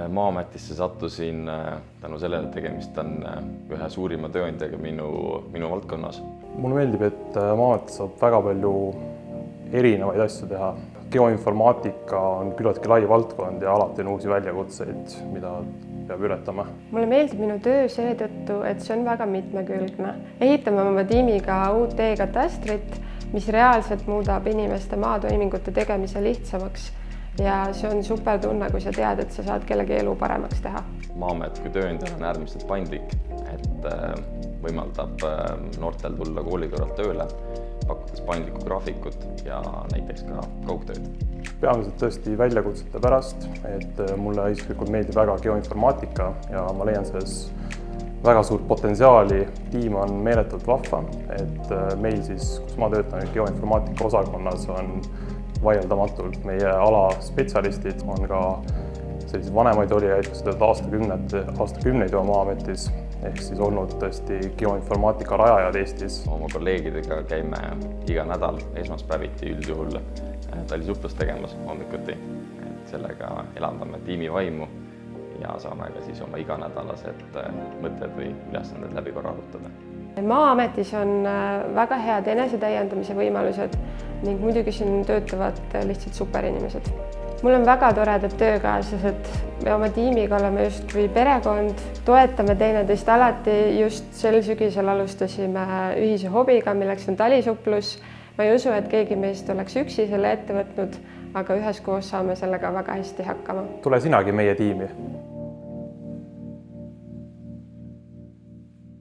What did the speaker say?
Maa-ametisse sattusin tänu sellele, et tegemist on ühe suurima tööandjaga minu valdkonnas. Mulle meeldib, et Maa-ametis saab väga palju erinevaid asju teha. Geoinformaatika on küllaltki lai valdkond ja alati on uusi väljakutseid, mida peab ületama. Mulle meeldib minu töö seetõttu, et see on väga mitmekülgne. Ehitame oma tiimiga uut e-katastrit, mis reaalselt muudab inimeste maatoimingute tegemise lihtsamaks. Ja see on super tunne, kui sa tead, et sa saad kellegi elu paremaks teha. Maa-amet kui tööandja on äärmiselt paindlik, et võimaldab noortel tulla kooli kõrvalt tööle, pakkudes paindlikku graafikut ja näiteks ka kaugtööd. Peamiselt tõesti väljakutsete pärast, et mulle isiklikult meeldib väga geoinformaatika ja ma leian selles väga suurt potentsiaali. Tiim on meeletult vahva, et meil siis, kus ma töötan geoinformaatika osakonnas, on vaieldamatult meie ala spetsialistid, on ka selliseid vanemaid olijaid, kes töötavad aastakümneid juba Maa-ametis, ehk siis olnud tõesti geoinformaatika rajajad Eestis. Oma kolleegidega käime iga nädal esmaspäeviti üldjuhul talisuplust tegemas hommikuti. Sellega elavdame tiimi vaimu ja saame ka siis oma iganädalased mõtted või ülesanded läbi korra arutada. Maa-ametis on väga head enesetäiendamise võimalused ning muidugi siin töötavad lihtsalt superinimesed. Mul on väga toredad töökaaslased. Me oma tiimiga oleme justkui perekond, toetame teineteist alati. Just sel sügisel alustasime ühise hobiga, milleks on talisuplus. Ma ei usu, et keegi meist oleks üksi selle ette võtnud, aga üheskoos saame sellega väga hästi hakkama. Tule sinagi meie tiimi!